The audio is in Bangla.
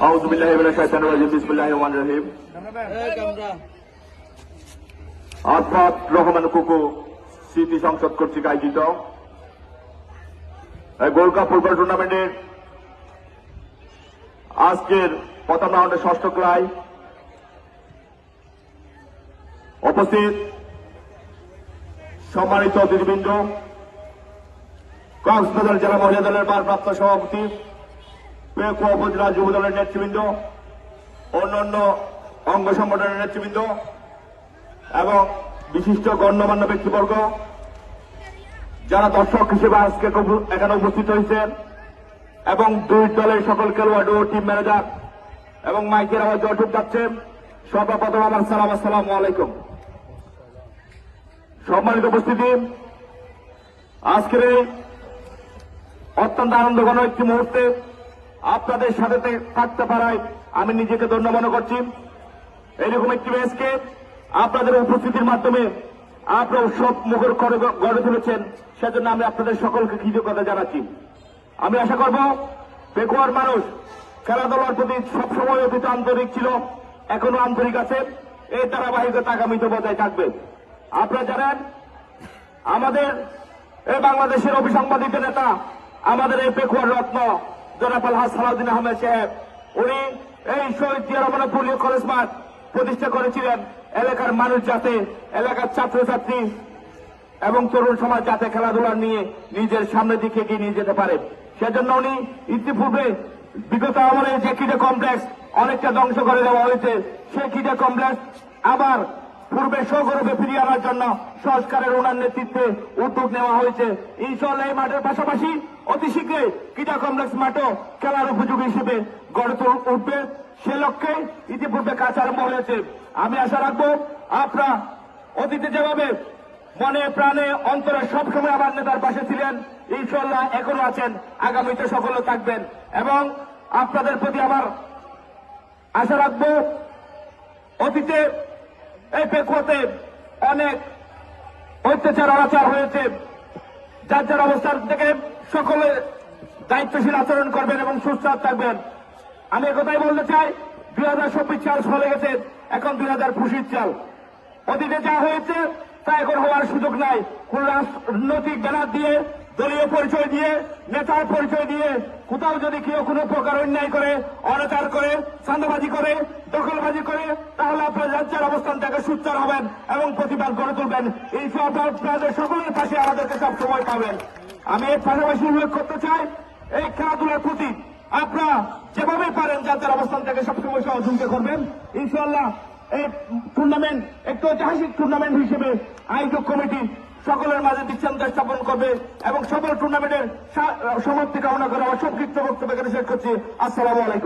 আউযু বিল্লাহি মিনাশ শাইতানির রাজিম বিসমিল্লাহির রহমানির রহিম। আফাত রহমান কুকু স্মৃতি সংসদ কর্তৃক আয়োজিত গোল্ড কাপ ফুটবল টুর্নামেন্টের আজকের প্রথম রাউন্ডের ষষ্ঠ খেলায় উপস্থিত সম্মানিত অতিথিবৃন্দ, কক্সবাজার জেলা মহিলা দলের ভারপ্রাপ্ত সভাপতি, পেকুয়া উপজেলা যুব দলের নেতৃবৃন্দ, অন্যান্য অঙ্গ সংগঠনের নেতৃবৃন্দ এবং বিশিষ্ট গণ্যমান্য ব্যক্তিবর্গ, যারা দর্শক হিসেবে আজকে এখানে উপস্থিত হয়েছেন এবং দুই দলের সকল খেলোয়াড় ও টিম ম্যানেজার এবং মাইকের আওয়াজ যতটুকু যাচ্ছে, সর্বপ্রথম আমার সালাম, আসসালামু আলাইকুম। সম্মানিত উপস্থিতি, আজকের এই অত্যন্ত আনন্দঘন একটি মুহূর্তে আপনাদের সাথে থাকতে পারায় আমি নিজেকে ধন্য মনে করছি। এইরকম একটি ম্যাচকে আপনাদের উপস্থিতির মাধ্যমে আপনারা উৎসব মুখর গড়ে তুলেছেন, সেজন্য আমি আপনাদের সকলকে কৃতজ্ঞতা জানাচ্ছি। আমি আশা করব পেকুয়ার মানুষ খেলাধুলার প্রতি সবসময় অতীত আন্তরিক ছিল, এখনো আন্তরিক আছে, এই ধারাবাহিকতা আগামীতে বজায় থাকবে। আপনারা জানেন আমাদের এই বাংলাদেশের অভিসংবাদিত নেতা, আমাদের এই পেকুয়ার রত্ন জনাব আলহাজ সালাউদ্দিন আহমেদ সাহেব, উনি এই শহীদ জিয়া রহমান পুরীয় কলেজ মাঠ প্রতিষ্ঠা করেছিলেন এলাকার মানুষ যাতে, এলাকার ছাত্রছাত্রী এবং তরুণ সমাজ যাতে খেলাধুলা নিয়ে নিজের সামনের দিকে এগিয়ে নিয়ে যেতে পারে। সেজন্য উনি ইতিপূর্বে বিগত আমলে যে ক্রীড়া কমপ্লেক্স অনেকটা ধ্বংস করে দেওয়া হয়েছে, সেই ক্রীড়া কমপ্লেক্স আবার পূর্বে সগৌরবে ফিরিয়ে আনার জন্য সংস্কারের ওনার নেতৃত্বে উদ্যোগ নেওয়া হয়েছে। ইনশাআল্লাহ এই মাঠের পাশাপাশি অতি শীঘ্রই ক্রীড়া কমপ্লেক্স মাঠও খেলার উপযোগী হিসেবে গড়ে উঠবে, সে লক্ষ্যে ইতিপূর্বে কাজ আরম্ভ হয়েছে। আমি আশা রাখবো আপনারা অতীতে যেভাবে মনে প্রাণে অন্তরে সবসময় আমার নেতার পাশে ছিলেন, ইনশাআল্লাহ এখনো আছেন, আগামীতে সকলে থাকবেন। এবং আপনাদের প্রতি আমার আশা রাখবো, অতীতে এই পেকুয়াতে অনেক অত্যাচার অনাচার হয়েছে, যার যার অবস্থান থেকে সকলে দায়িত্বশীল আচরণ করবেন এবং সুস্থ থাকবেন। আমি একথাই বলতে চাই, 2024 সাল চলে গেছে, এখন 2025 সাল। অতীতে যা হয়েছে তা এখন হওয়ার সুযোগ নাই। কোন রাজনৈতিক ব্যানার দিয়ে, দলীয় পরিচয় দিয়ে, নেতার পরিচয় দিয়ে কোথাও যদি কেউ কোনো প্রকার অন্যায় করে, অনাচার করে, চাঁদাবাজি করে, দখলবাজি করে, তাহলে আপনারা রাজ্যের অবস্থান থেকে সুচ্চার হবেন এবং প্রতিবাদ গড়ে তুলবেন। এই সব আপনাদের সকলের পাশে আমাদেরকে সব সময় পাবেন। আমি এর পাশাপাশি উল্লেখ করতে চাই, এই খেলাধুলার প্রতি আপনারা যেভাবে পারেন যাদের অবস্থান থেকে সবসময় সহযোগিতা করবেন। ইনশাআল্লাহ এই টুর্নামেন্ট একটু ঐতিহাসিক টুর্নামেন্ট হিসেবে আয়োজক কমিটি সকলের মাঝে দৃষ্টান্ত স্থাপন করবে এবং সকল টুর্নামেন্টের সমাপ্তি কামনা করে আমার সংক্ষিপ্ত বক্তব্য এখানে শেষ করছি। আসসালামু আলাইকুম।